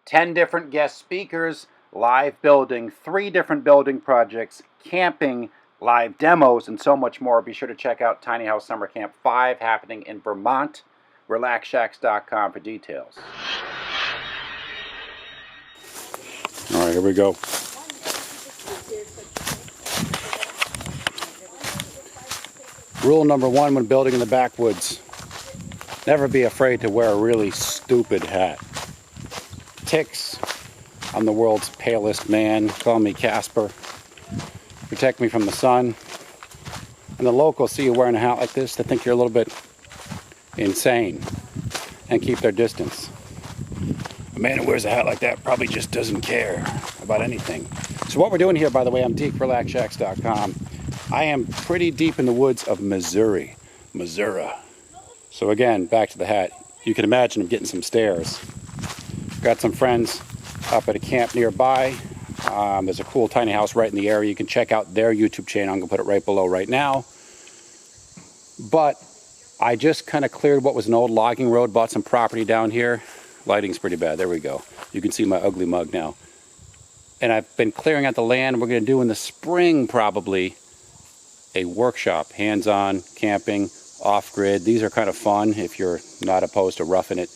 10 different guest speakers, live building, 3 different building projects, camping, live demos, and so much more. Be sure to check out Tiny House Summer Camp 5 happening in Vermont. RelaxShacks.com for details. All right, here we go. Rule number 1 when building in the backwoods: never be afraid to wear a really stupid hat. Ticks, I'm the world's palest man. Call me Casper. Protect me from the sun. And the locals see you wearing a hat like this, they think you're a little bit insane and keep their distance. A man who wears a hat like that probably just doesn't care about anything. So what we're doing here, by the way, I'm Deek, RelaxShacks.com. I am pretty deep in the woods of Missouri. So again, back to the hat. You can imagine I'm getting some stares. Got some friends up at a camp nearby. There's a cool tiny house right in the area. You can check out their YouTube channel. I'm going to put it right below right now. But I just kind of cleared what was an old logging road, bought some property down here. Lighting's pretty bad. There we go. You can see my ugly mug now. And I've been clearing out the land. We're going to do in the spring probably a workshop, hands-on, camping, off-grid. These are kind of fun if you're not opposed to roughing it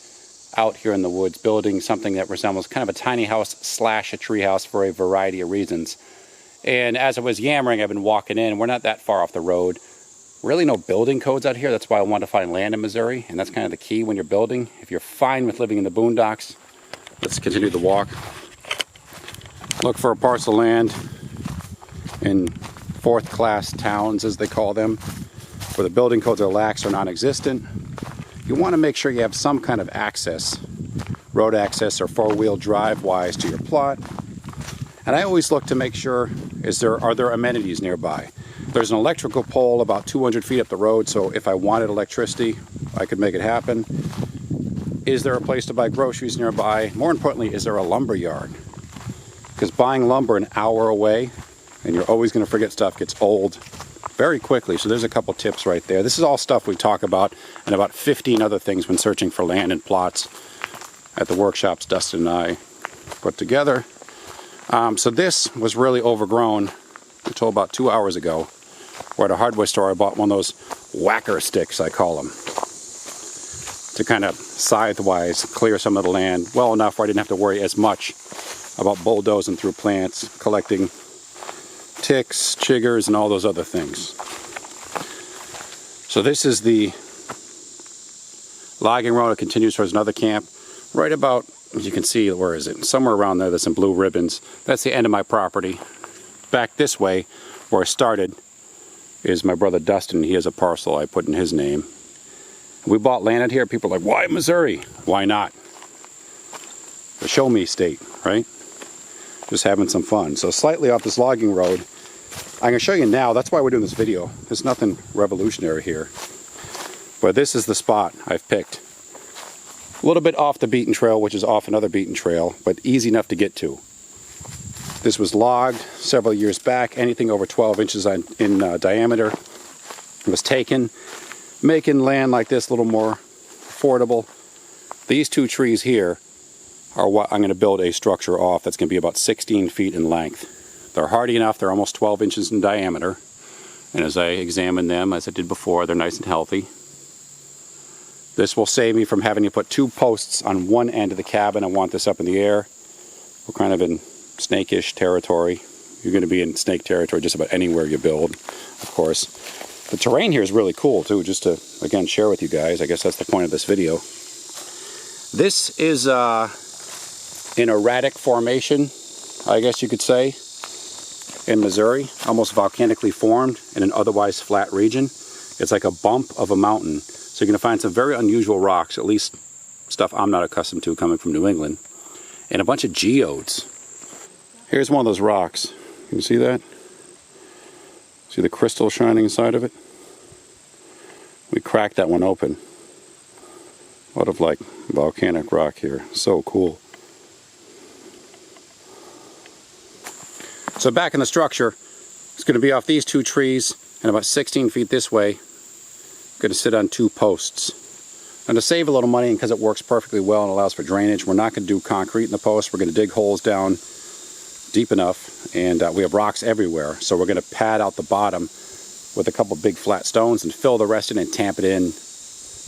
out here in the woods, building something that resembles kind of a tiny house slash a tree house for a variety of reasons. And as I was yammering, I've been walking in. We're not that far off the road. Really no building codes out here. That's why I wanted to find land in Missouri, and that's kind of the key when you're building. If you're fine with living in the boondocks, let's continue the walk. Look for a parcel of land in fourth-class towns, as they call them, where the building codes are lax or non-existent. You want to make sure you have some kind of access, road access or four-wheel drive wise to your plot. And I always look to make sure, are there amenities nearby? There's an electrical pole about 200 feet up the road, so if I wanted electricity, I could make it happen. Is there a place to buy groceries nearby? More importantly, is there a lumber yard? Because buying lumber an hour away, and you're always going to forget stuff, gets old very quickly. So there's a couple tips right there. This is all stuff we talk about and about 15 other things when searching for land and plots at the workshops Dustin and I put together. So this was really overgrown until about 2 hours ago. We're at a hardware store. I bought one of those whacker sticks, I call them, to kind of scythe-wise clear some of the land well enough where I didn't have to worry as much about bulldozing through plants, collecting ticks, chiggers, and all those other things. So this is the logging road. It continues towards another camp. Right about, as you can see, where is it? Somewhere around there, there's some blue ribbons. That's the end of my property. Back this way, where I started, is my brother Dustin. He has a parcel I put in his name. We bought land out here. People are like, why Missouri? Why not? The show me state, right? Just having some fun. So slightly off this logging road, I'm going to show you now. That's why we're doing this video. There's nothing revolutionary here. But this is the spot I've picked. A little bit off the beaten trail, which is off another beaten trail, but easy enough to get to. This was logged several years back. Anything over 12 inches in diameter was taken, making land like this a little more affordable. These 2 trees here are what I'm going to build a structure off that's going to be about 16 feet in length. They're hardy enough. They're almost 12 inches in diameter. And as I examine them, as I did before, they're nice and healthy. This will save me from having to put 2 posts on one end of the cabin. I want this up in the air. We're kind of in snake-ish territory. You're going to be in snake territory just about anywhere you build, of course. The terrain here is really cool, too, just to, again, share with you guys. I guess that's the point of this video. This is an erratic formation, I guess you could say, in Missouri, almost volcanically formed in an otherwise flat region. It's like a bump of a mountain. So you're going to find some very unusual rocks, at least stuff I'm not accustomed to coming from New England, and a bunch of geodes. Here's one of those rocks. Can you see that? See the crystal shining inside of it? We cracked that one open. A lot of like volcanic rock here. So cool. So back in the structure, it's going to be off these 2 trees and about 16 feet this way. I'm going to sit on 2 posts. And to save a little money, and because it works perfectly well and allows for drainage, we're not going to do concrete in the post. We're going to dig holes down deep enough, and we have rocks everywhere, so we're going to pad out the bottom with a couple big flat stones and fill the rest in and tamp it in,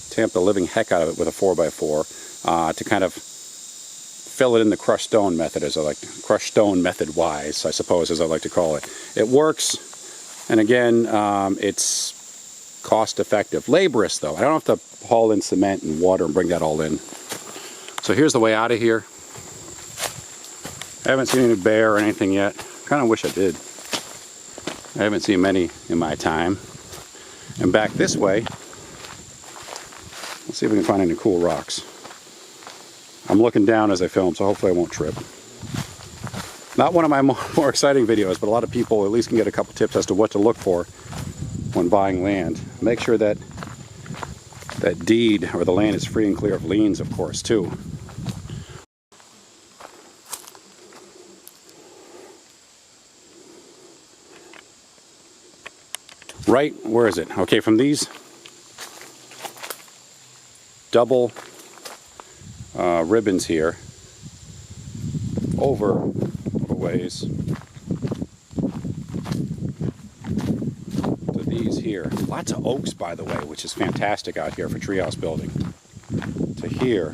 tamp the living heck out of it with a 4x4 to kind of fill it in the crushed stone method, as I like to, crushed stone method wise, I suppose, as I like to call it. It works, and again, it's cost effective. Laborious though. I don't have to haul in cement and water and bring that all in. So here's the way out of here. I haven't seen any bear or anything yet. Kind of wish I did. I haven't seen many in my time. And back this way, let's see if we can find any cool rocks. I'm looking down as I film, so hopefully I won't trip. Not one of my more exciting videos, but a lot of people at least can get a couple tips as to what to look for when buying land. Make sure that that deed or the land is free and clear of liens, of course, too. Right, where is it? Okay, from these double ribbons here over a little ways to these here. Lots of oaks, by the way, which is fantastic out here for treehouse building. To here.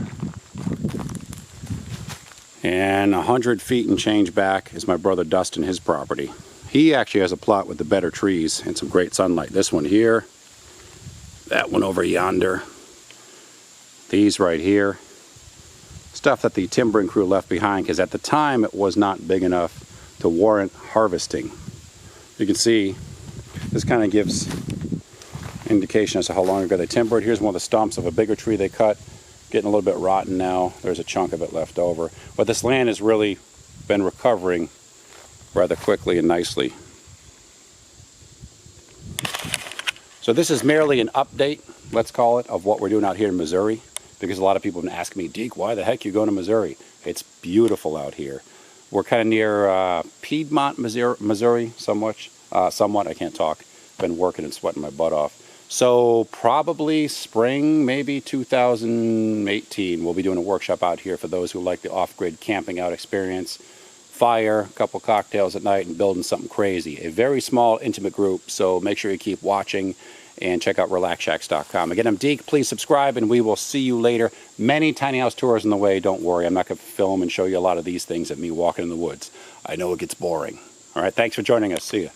And 100 feet and change back is my brother Dustin, his property. He actually has a plot with the better trees and some great sunlight. This one here, that one over yonder, these right here. Stuff that the timbering crew left behind because at the time it was not big enough to warrant harvesting. You can see this kind of gives indication as to how long ago they timbered. Here's one of the stumps of a bigger tree they cut, getting a little bit rotten now. There's a chunk of it left over. But this land has really been recovering rather quickly and nicely. So this is merely an update, let's call it, of what we're doing out here in Missouri, because a lot of people have been asking me, Deek, why the heck are you going to Missouri? It's beautiful out here. We're kind of near Piedmont, Missouri, somewhat, I can't talk. Been working and sweating my butt off. So probably spring, maybe 2018, we'll be doing a workshop out here for those who like the off-grid camping out experience. Fire, a couple cocktails at night, and building something crazy. A very small, intimate group, so make sure you keep watching and check out relaxshacks.com. Again, I'm Deek. Please subscribe, and we will see you later. Many tiny house tours on the way. Don't worry. I'm not going to film and show you a lot of these things of me walking in the woods. I know it gets boring. All right, thanks for joining us. See ya.